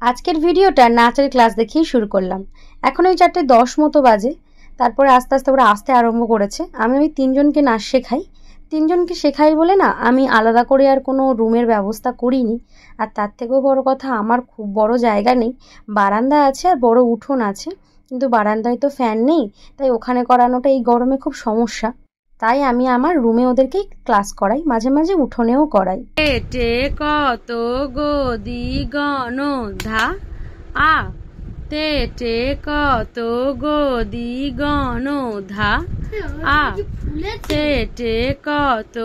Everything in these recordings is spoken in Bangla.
আজকের ভিডিওটা নাচের ক্লাস দেখেই শুরু করলাম। এখন ওই 4:10 মতো বাজে। তারপরে আস্তে আস্তে ওরা আসতে আরম্ভ করেছে। আমি ওই 3 জনকে নাচ শেখাই। 3 জনকে শেখাই বলে না আমি আলাদা করে আর কোনো রুমের ব্যবস্থা করিনি। আর তার থেকেও বড় কথা, আমার খুব বড় জায়গা নেই। বারান্দা আছে আর বড় উঠোন আছে, কিন্তু বারান্দায় তো ফ্যান নেই, তাই ওখানে করানোটা এই গরমে খুব সমস্যা। তাই আমি আমার রুমে ওদেরকে ক্লাস করাই, মাঝে মাঝে উঠোনেও করাই। পেটে কত গদি গণধা আ তেটে কত গদি গণধা আ তেটে কত।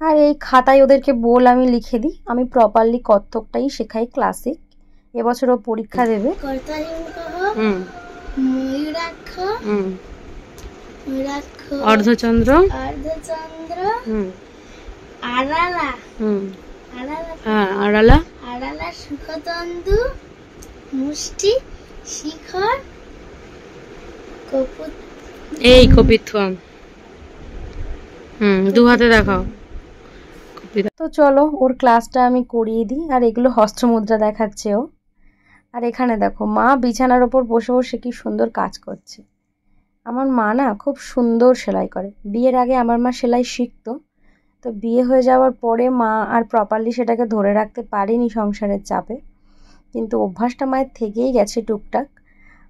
আর এই খাতায় ওদেরকে বল আমি লিখে দিই। আমি প্রপারলি কত্থকটাই শেখাই, ক্লাসিক। এবছরও পরীক্ষা দেবে। অর্ধচন্দ্র, আড়ালা, সুখতন্দু, মুষ্টি, শিখর, এই কপিত্থম। দু হাতে দেখাও। তো চলো ওর ক্লাসটা আমি করিয়ে দিই। আর এগুলো হস্তমুদ্রা দেখাচ্ছে ও। আর এখানে দেখো মা বিছানার ওপর বসে বসে কি সুন্দর কাজ করছে। আমার মা না খুব সুন্দর সেলাই করে। বিয়ের আগে আমার মা সেলাই শিখতো, তো বিয়ে হয়ে যাওয়ার পরে মা আর প্রপারলি সেটাকে ধরে রাখতে পারেনি সংসারের চাপে, কিন্তু অভ্যাসটা মায়ের থেকেই গেছে টুকটাক।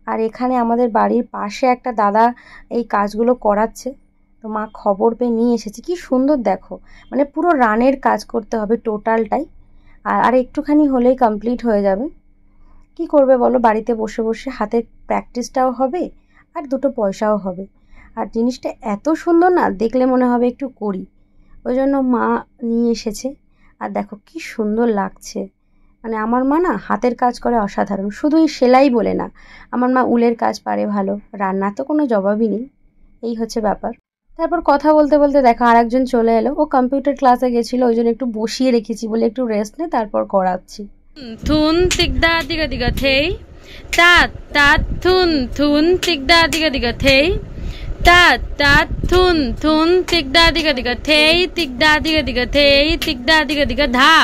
আর এখানে আমাদের বাড়ির পাশে একটা দাদা এই কাজগুলো করাচ্ছে, তো মা খবর পেয়ে নিয়ে এসেছে। কি সুন্দর দেখো, মানে পুরো রানের কাজ করতে হবে টোটালটাই। আর একটুখানি হলেই কমপ্লিট হয়ে যাবে। কি করবে বলো, বাড়িতে বসে বসে হাতের প্র্যাকটিসটাও হবে আর দুটো পয়সাও হবে। আর জিনিসটা এত সুন্দর না, দেখলে মনে হবে একটু করি, ওই জন্য মা নিয়ে এসেছে। আর দেখো কি সুন্দর লাগছে। মানে আমার মা না হাতের কাজ করে অসাধারণ। শুধু এই সেলাই বলে না, আমার মা উলের কাজ পারে ভালো, রান্না তো কোনো জবাবই নেই। এই হচ্ছে ব্যাপার। তারপর কথা বলতে বলতে দেখো আর একজন চলে এলো। ও কম্পিউটার ক্লাসে গেছিলো, ওই জন্য একটু বসিয়ে রেখেছি বলে একটু রেস্ট নে, তারপর করাচ্ছি। থুন তিগদা দিগা দিগা থেই তাত তাত থুন থুন তিগদা দিগা দিগা থেই তাত তাত থুন থুন তিগদা দিগা দিগা থেই তিগদা দিগা দিগা থেই তিগদা দিগা দিগা ধা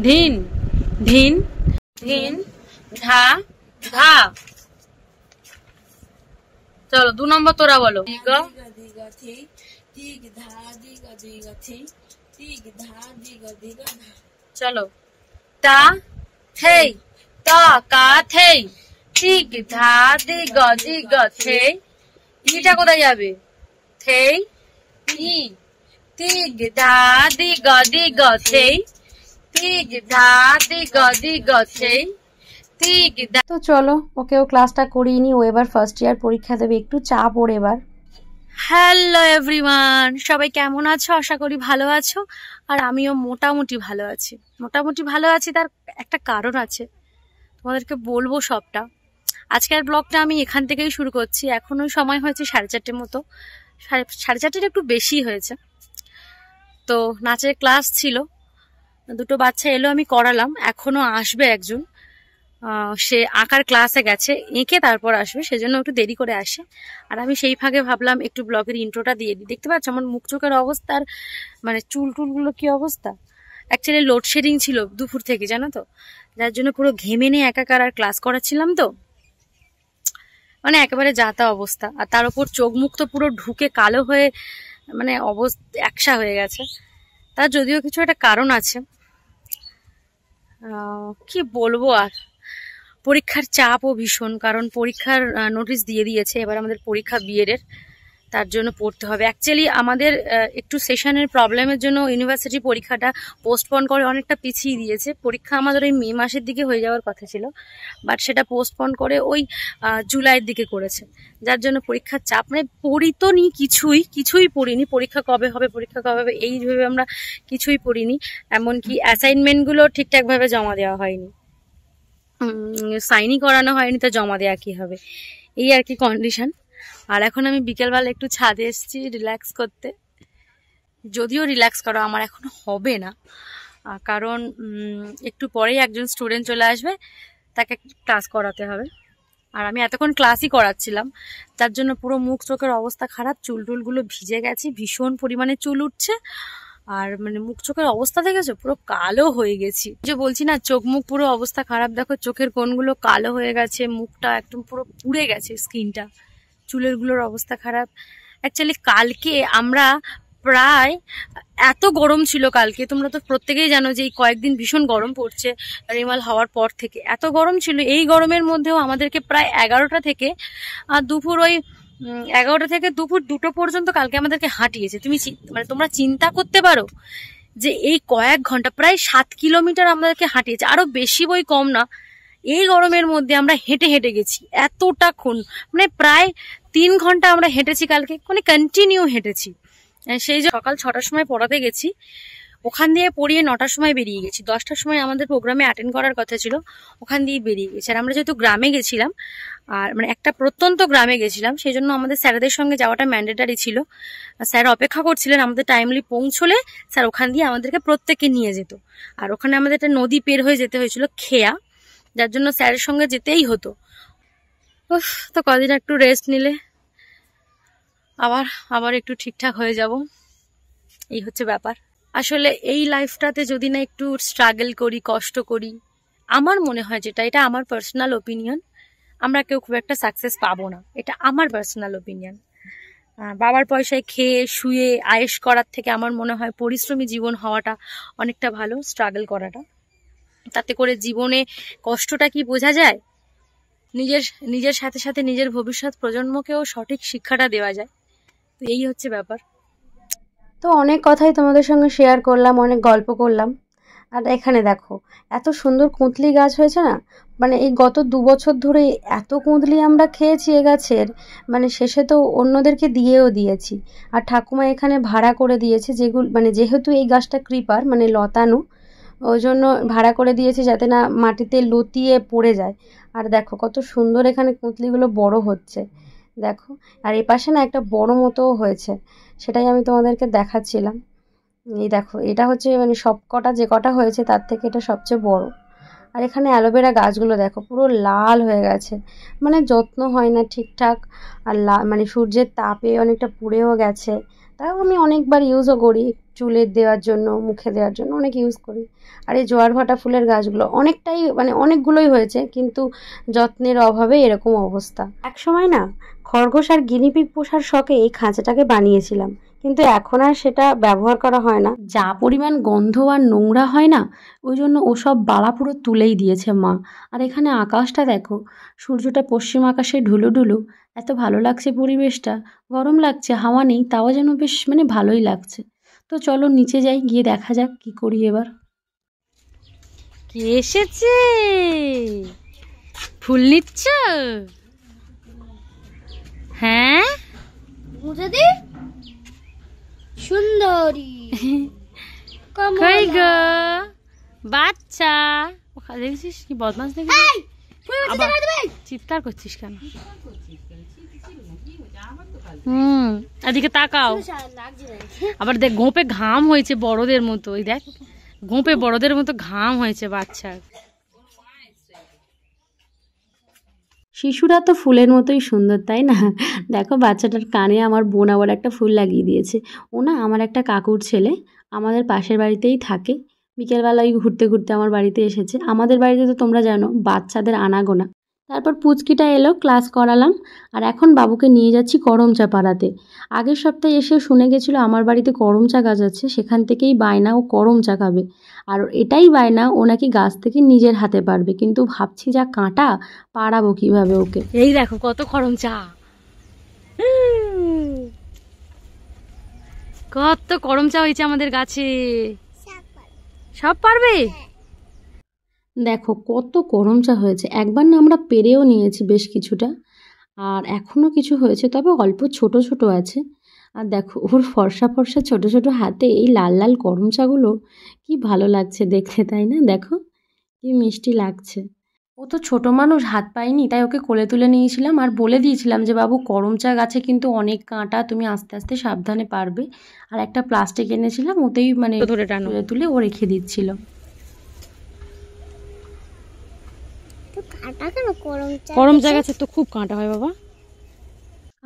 ধিন ধিন ধিন ধা ধা। চলো 2 নম্বর তোরা বলো। চলো তা থেই তা কা থেই তিগ ধা দিগ দিগ থেই। ইটা কোথায় যাবে? থেই ই তিগ ধা দিগ দিগ থেই তিগ ধা দিগ দিগ থেই তিগ ধা। তো চলো ওকেও ক্লাসটা করিয়ে নি। ও এবার ফার্স্ট ইয়ার পরীক্ষা দেবে, একটু চাপ ওর এবার। হ্যালো এভরিওয়ান, সবাই কেমন আছো? আশা করি ভালো আছো। আর আমিও মোটামুটি ভালো আছি। মোটামুটি ভালো আছি, তার একটা কারণ আছে, তোমাদেরকে বলবো সবটা। আজকের ব্লগটা আমি এখান থেকেই শুরু করছি। এখনো সময় হয়েছে 4:30 মতো, 4:30 একটু বেশি হয়েছে। তো নাচের ক্লাস ছিল, 2টো বাচ্চা এলো, আমি করালাম। এখনো আসবে একজন, সে আঁকার ক্লাসে গেছে, এঁকে তারপর আসবে, সেজন্য একটু দেরি করে আসে। আর আমি সেই ফাঁকে ভাবলাম একটু ব্লগের ইন্ট্রোটা দিয়ে দিই। দেখতে পাচ্ছ আমার মুখ চোখের অবস্থা, আর মানে চুল টুলগুলো কি অবস্থা। অ্যাকচুয়ালি লোডশেডিং ছিল দুপুর থেকে, জানো তো, যার জন্য পুরো ঘেমে নিয়ে একাকার আর ক্লাস করাচ্ছিলাম, তো মানে একেবারে যাতা অবস্থা। আর তার উপর চোখ মুখ তো পুরো ঢুকে কালো হয়ে মানে অবস্থা একসা হয়ে গেছে। তার যদিও কিছু একটা কারণ আছে, কি বলবো। আর পরীক্ষার চাপও ভীষণ, কারণ পরীক্ষার নোটিশ দিয়ে দিয়েছে। এবার আমাদের পরীক্ষা বিএডের, তার জন্য পড়তে হবে। অ্যাকচুয়ালি আমাদের একটু সেশনের প্রবলেমের জন্য ইউনিভার্সিটি পরীক্ষাটা পোস্টপন করে অনেকটা পিছিয়ে দিয়েছে। পরীক্ষা আমাদের ওই মে মাসের দিকে হয়ে যাওয়ার কথা ছিল, বাট সেটা পোস্টপন করে ওই জুলাইয়ের দিকে করেছে, যার জন্য পরীক্ষার চাপ। মানে পড়ি তো নি, কিছুই পড়িনি। পরীক্ষা কবে হবে এই ভেবে আমরা কিছুই পড়িনি। এমনকি অ্যাসাইনমেন্টগুলো ঠিকঠাকভাবে জমা দেওয়া হয়নি, সাইনই করানো হয়নি, তো জমা দেওয়া কি হবে, এই আর কি কন্ডিশন। আর এখন আমি বিকেলবেলা একটু ছাদে এসেছি রিল্যাক্স করতে। যদিও রিল্যাক্স করা আমার এখন হবে না, কারণ একটু পরেই একজন স্টুডেন্ট চলে আসবে, তাকে ক্লাস করাতে হবে। আর আমি এতক্ষণ ক্লাসই করাচ্ছিলাম, তার জন্য পুরো মুখ চোখের অবস্থা খারাপ, চুল টুলগুলো ভিজে গেছে, ভীষণ পরিমাণে চুল উঠছে। আর মানে মুখ চোখের অবস্থা দেখেছো, পুরো কালো হয়ে গেছি। যে বলছি না চোখ মুখ পুরো অবস্থা খারাপ, দেখো চোখের কোণগুলো কালো হয়ে গেছে, মুখটা একদম পুরো পুড়ে গেছে, স্কিনটা, চুলের গুলোর অবস্থা খারাপ। অ্যাকচুয়ালি কালকে আমরা প্রায়, এত গরম ছিল কালকে, তোমরা তো প্রত্যেকেই জানো যে এই কয়েকদিন ভীষণ গরম পড়ছে রেমাল হওয়ার পর থেকে, এত গরম ছিল। এই গরমের মধ্যেও আমাদেরকে প্রায় 11টা থেকে দুপুর ওই 11টা থেকে দুপুর 2টো পর্যন্ত কালকে আমাদেরকে হাঁটিয়েছে। তুমি মানে তোমরা চিন্তা করতে পারো যে এই কয়েক ঘন্টা প্রায় 7 কিলোমিটার আমাদেরকে হাঁটিয়েছে, আরো বেশি বই কম না। এই গরমের মধ্যে আমরা হেঁটে হেঁটে গেছি এতটাক্ষণ, মানে প্রায় 3 ঘন্টা আমরা হেঁটেছি কালকে, মানে কন্টিনিউ হেঁটেছি। সেই যে সকাল 6টার সময় পড়াতে গেছি, ওখান দিয়ে পড়িয়ে 9টার সময় বেরিয়ে গেছি। 10টার সময় আমাদের প্রোগ্রামে অ্যাটেন্ড করার কথা ছিল, ওখান দিয়ে বেরিয়ে গেছি। আর আমরা যেহেতু গ্রামে গেছিলাম, আর মানে একটা প্রত্যন্ত গ্রামে গেছিলাম, সেই জন্য আমাদের স্যারদের সঙ্গে যাওয়াটা ম্যান্ডেটারি ছিল। স্যার অপেক্ষা করছিলেন আমাদের টাইমলি পৌঁছলে স্যার ওখান দিয়ে আমাদেরকে প্রত্যেককে নিয়ে যেত। আর ওখানে আমাদের একটা নদী পের হয়ে যেতে হয়েছিল, খেয়া, যার জন্য স্যারের সঙ্গে যেতেই হতো। তো কদিন একটু রেস্ট নিলে আবার একটু ঠিকঠাক হয়ে যাব, এই হচ্ছে ব্যাপার। আসলে এই লাইফটাতে যদি না একটু স্ট্রাগল করি, কষ্ট করি, আমার মনে হয় যেটা, এটা আমার পার্সোনাল ওপিনিয়ন, আমরা কেউ খুব একটা সাকসেস পাবো না, এটা আমার পার্সোনাল ওপিনিয়ন। বাবার পয়সায় খেয়ে শুয়ে আয়েশ করার থেকে আমার মনে হয় পরিশ্রমী জীবন হওয়াটা অনেকটা ভালো, স্ট্রাগল করাটা। তাতে করে জীবনে কষ্টটা কি বোঝা যায়, নিজের সাথে সাথে নিজের ভবিষ্যৎ প্রজন্মকেও সঠিক শিক্ষাটা দেওয়া যায়। তো এই হচ্ছে ব্যাপার। তো অনেক কথাই তোমাদের সঙ্গে শেয়ার করলাম, অনেক গল্প করলাম। আর এখানে দেখো এত সুন্দর কুঁতলি গাছ হয়েছে না, মানে এই গত 2 বছর ধরে এত কুঁতলি আমরা খেয়েছি এ গাছের, মানে শেষে তো অন্যদেরকে দিয়েও দিয়েছি। আর ঠাকুমা এখানে ভাড়া করে দিয়েছে, যেগুলো মানে যেহেতু এই গাছটা ক্রিপার মানে লতানো, ওই জন্য ভাড়া করে দিয়েছে যাতে না মাটিতে লতিয়ে পড়ে যায়। আর দেখো কত সুন্দর এখানে কুঁতলিগুলো বড় হচ্ছে, দেখো। আর এ পাশে না একটা বড় মতোও হয়েছে, সেটাই আমি তোমাদেরকে দেখাচ্ছিলাম। এই দেখো এটা হচ্ছে মানে সব কটা যে কটা হয়েছে তার থেকে এটা সবচেয়ে বড়। আর এখানে অ্যালোভেরা গাছগুলো দেখো পুরো লাল হয়ে গেছে, মানে যত্ন হয় না ঠিকঠাক। আর মানে সূর্যের তাপে অনেকটা পুড়েও গেছে। তাও আমি অনেকবার ইউজও করি, চুলে দেওয়ার জন্য, মুখে দেওয়ার জন্য অনেক ইউজ করি। আর এই জোয়ার ভাটা ফুলের গাছগুলো অনেকটাই মানে অনেকগুলোই হয়েছে, কিন্তু যত্নের অভাবে এরকম অবস্থা। এক সময় না খরগোশ আর গিনিপিগ পোষার শখে এই খাঁচাটাকে বানিয়েছিলাম, কিন্তু এখন আর সেটা ব্যবহার করা হয় না। যা পরিমাণ গন্ধ আর নোংরা হয় না, ওই জন্য ওসব বালা পুরো তুলেই দিয়েছে মা। আর এখানে আকাশটা দেখো, সূর্যটা পশ্চিম আকাশে ঢুলুঢুলু, এত ভালো লাগছে পরিবেশটা। গরম লাগছে, হাওয়া নেই, তাও যেন বেশ মানে ভালোই লাগছে। তো চলো নিচে যাই, গিয়ে দেখা যাক কি করি এবার। কে এসেছে? ফুল নিচ্ছ? হ্যাঁ বুঝাদি সুন্দরী কই গো বাচ্চা, দেখছিস কি বদমাস, দেখছিস আবার চিৎকার করছিস কেন? এদিকে তাকাও। আবার দেখ গোপে ঘাম হয়েছে বড়দের মতো, ওই দেখ গোপে বড়দের মতো ঘাম হয়েছে বাচ্চার। শিশুরা তো ফুলের মতোই সুন্দর, তাই না? দেখো বাচ্চাটার কানে আমার বোন আবার একটা ফুল লাগিয়ে দিয়েছে। ও না আমার একটা কাকুর ছেলে, আমাদের পাশের বাড়িতেই থাকে। বিকেলবেলায় ঘুরতে ঘুরতে আমার বাড়িতে এসেছে। আমাদের বাড়িতে তো তোমরা জানো বাচ্চাদের আনাগোনা। তারপর পুচকিটা এলো, ক্লাস করালাম, আর এখন বাবুকে নিয়ে যাচ্ছি করম চা পাড়াতে। আগের সপ্তাহে এসে শুনে গেছিলো আমার বাড়িতে করম চা গাছ আছে, সেখান থেকেই বায়না ও করম চা খাবে। আর এটাই বায়না ও নাকি গাছ থেকে নিজের হাতে পারবে, কিন্তু ভাবছি যা কাঁটা, পাড়াবো কিভাবে ওকে। এই দেখো কত করম চা, কত করম চা হয়েছে আমাদের গাছে। সব পারবে? দেখো কত করম চা হয়েছে। একবার না আমরা পেরেও নিয়েছি বেশ কিছুটা, আর এখনও কিছু হয়েছে, তবে অল্প ছোট ছোট আছে। আর দেখো ওর ফর্সা ফর্সা ছোট ছোট হাতে এই লাল লাল করম চাগুলো কি ভালো লাগছে দেখতে, তাই না? দেখো কি মিষ্টি লাগছে। ও তো ছোট মানুষ, হাত পায়নি, তাই ওকে কোলে তুলে নিয়েছিলাম আর বলে দিয়েছিলাম যে বাবু করম চা গাছে কিন্তু অনেক কাঁটা, তুমি আস্তে আস্তে সাবধানে পারবে। আর একটা প্লাস্টিক এনেছিলাম, ওতেই মানে ধরে টানো, তুলে তুলে ও রেখে দিচ্ছিল। করম চা গাছে তো খুব কাঁটা হয় বাবা।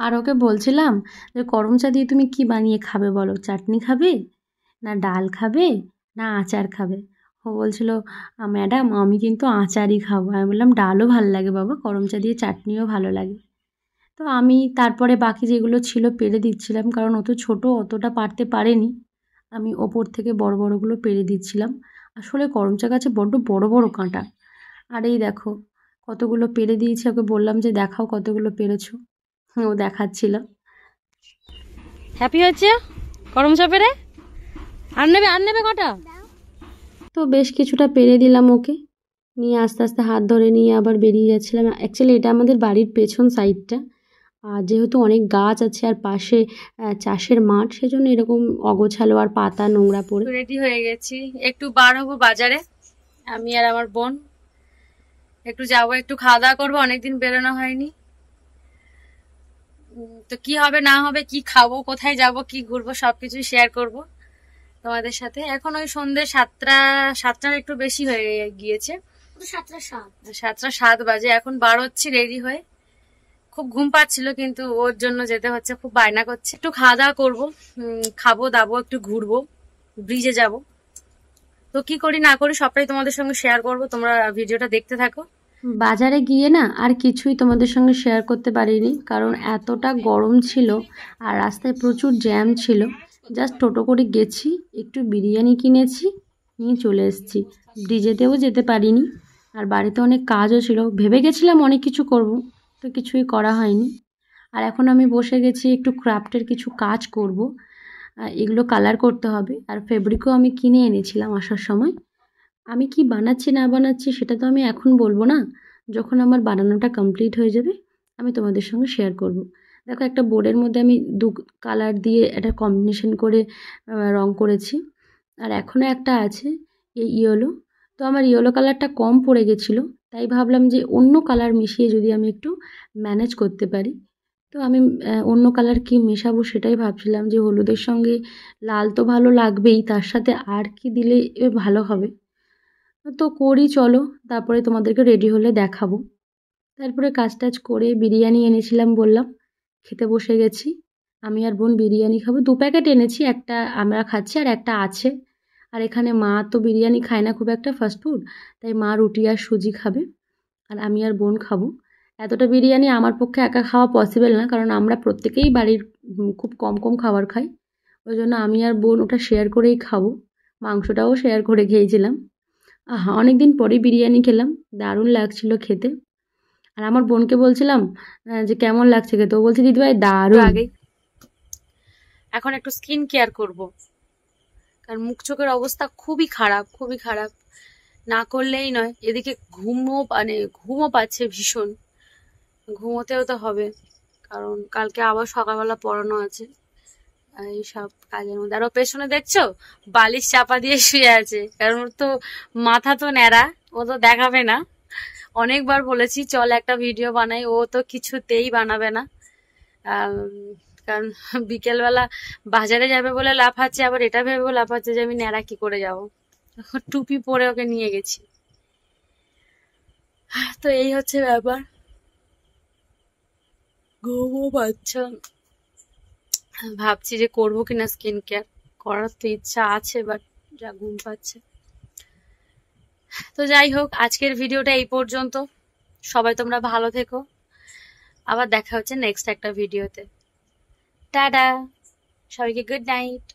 আর ওকে বলছিলাম যে করম চা দিয়ে তুমি কি বানিয়ে খাবে বলো, চাটনি খাবে না ডাল খাবে না আচার খাবে। ও বলছিল ম্যাডাম আমি কিন্তু আচারই খাবো। আমি বললাম ডালও ভালো লাগে বাবা, করম চা দিয়ে চাটনিও ভালো লাগে। তো আমি তারপরে বাকি যেগুলো ছিল পেরে দিচ্ছিলাম, কারণ ও তো ছোটো, অতটা পারতে পারেনি। আমি ওপর থেকে বড় বড়গুলো পেরে দিচ্ছিলাম। আসলে করম চা গাছে বড্ড বড় বড় কাঁটা। আর এই দেখো কতগুলো পেরে দিয়েছি, ওকে বললাম যে দেখাও কতগুলো পেরেছো। ও দেখাচ্ছিল। হ্যাপি হচ্ছে করম চা পেরে? আর নেবে কটা? তো বেশ কিছুটা পেরে দিলাম ওকে, নিয়ে আস্তে আস্তে হাত ধরে নিয়ে আবার বেরিয়ে যাচ্ছিলাম। অ্যাকচুয়ালি এটা আমাদের বাড়ির পেছন সাইডটা, আর যেহেতু অনেক গাছ আছে আর পাশে চাষের মাঠ, সেজন্য এরকম অগোছালো আর পাতা নোংরা পড়ে। রেডি হয়ে গেছি, একটু বার হবো বাজারে, আমি আর আমার বোন একটু যাবো, একটু খাওয়া দাওয়া করবো, অনেকদিন বেরোনো হয়নি। তো কি হবে না হবে, কি খাবো, কোথায় যাব, কি ঘুরবো, সবকিছু শেয়ার করব তোমাদের সাথে। এখন ওই সন্ধ্যে 7টার একটু বেশি হয়ে গিয়েছে, 7:07 বাজে। এখন বার হচ্ছি রেডি হয়ে। খুব ঘুম পাচ্ছিল কিন্তু ওর জন্য যেতে হচ্ছে, খুব বায়না করছে। একটু খাওয়া দাওয়া করবো, খাবো দাবো, একটু ঘুরবো, ব্রিজে যাব। তো কি করি না করি সবটাই তোমাদের সঙ্গে শেয়ার করব, তোমরা ভিডিওটা দেখতে থাকো। বাজারে গিয়ে না আর কিছুই তোমাদের সঙ্গে শেয়ার করতে পারিনি, কারণ এতটা গরম ছিল আর রাস্তায় প্রচুর জ্যাম ছিল। জাস্ট টোটো করে গেছি, একটু বিরিয়ানি কিনেছি, নিয়ে চলে এসেছি। ব্রিজেতেও যেতে পারিনি, আর বাড়িতে অনেক কাজও ছিল। ভেবে গেছিলাম অনেক কিছু করব, তো কিছুই করা হয়নি। আর এখন আমি বসে গেছি একটু ক্রাফটের কিছু কাজ করব। এগুলো কালার করতে হবে, আর ফেব্রিকও আমি কিনে এনেছিলাম আসার সময়। আমি কি বানাচ্ছি না বানাচ্ছি সেটা তো আমি এখন বলবো না, যখন আমার বানানোটা কমপ্লিট হয়ে যাবে আমি তোমাদের সঙ্গে শেয়ার করব। দেখো একটা বোর্ডের মধ্যে আমি দু কালার দিয়ে একটা কম্বিনেশন করে রং করেছি। আর এখনও একটা আছে এই ইয়েলো, তো আমার ইয়েলো কালারটা কম পড়ে গেছিলো, তাই ভাবলাম যে অন্য কালার মিশিয়ে যদি আমি একটু ম্যানেজ করতে পারি। তো আমি অন্য কালার কি মেশাবো সেটাই ভাবছিলাম, যে হলুদের সঙ্গে লাল তো ভালো লাগবেই, তার সাথে আর কি দিলে ভালো হবে। তো করি চলো, তারপরে তোমাদেরকে রেডি হলে দেখাবো। তারপরে কাজ টাজ করে বিরিয়ানি এনেছিলাম বললাম, খেতে বসে গেছি। আমি আর বোন বিরিয়ানি খাবো, 2 প্যাকেট এনেছি, একটা আমরা খাচ্ছি আর একটা আছে। আর এখানে মা তো বিরিয়ানি খায় না খুব একটা, ফাস্ট ফুড, তাই মা রুটি আর সুজি খাবে, আর আমি আর বোন খাবো। এতটা বিরিয়ানি আমার পক্ষে একা খাওয়া পসিবল না, কারণ আমরা প্রত্যেকেই বাড়ির খুব কম কম খাবার খাই। ওই জন্য আমি আর বোন ওটা শেয়ার করেই খাবো। মাংসটাও শেয়ার করে খেয়েছিলাম। আহা, অনেকদিন পরে বিরিয়ানি খেলাম, দারুণ লাগছিল খেতে। আর আমার বোনকে বলছিলাম যে কেমন লাগছে খেতে, ও বলছে দিদিভাই দারুণ। আগে এখন একটু স্কিন কেয়ার করব, কারণ মুখ চোখের অবস্থা খুবই খারাপ, খুবই খারাপ, না করলেই নয়। এদিকে ঘুমও পাচ্ছে ভীষণ, ঘুমোতেও তো হবে, কারণ কালকে আবার সকালবেলা পড়ানো আছে। এইসব কাজের মধ্যে আরো পেছনে দেখছো বালিশ চাপা দিয়ে শুয়ে আছে, কারণ ওর তো মাথা তো ন্যাড়া, ও তো দেখাবে না। অনেকবার বলেছি চল একটা ভিডিও বানাই, ও তো কিছুতেই বানাবে না। কারণ বিকেলবেলা বাজারে যাবে বলে লাফাচ্ছে, আবার এটা ভেবে লাফাচ্ছে যে আমি ন্যাড়া কি করে যাব। টুপি পরে ওকে নিয়ে গেছি। তো এই হচ্ছে ব্যাপার, ঘুমও পাচ্ছে। ভাবছি যে করবো কিনা স্কিন কেয়ার, করার তো ইচ্ছা আছে, বাট যা ঘুম পাচ্ছে। তো যাই হোক, আজকের ভিডিওটা এই পর্যন্ত। সবাই তোমরা ভালো থেকো, আবার দেখা হচ্ছে নেক্সট একটা ভিডিওতে। টাটা, সবাইকে গুড নাইট।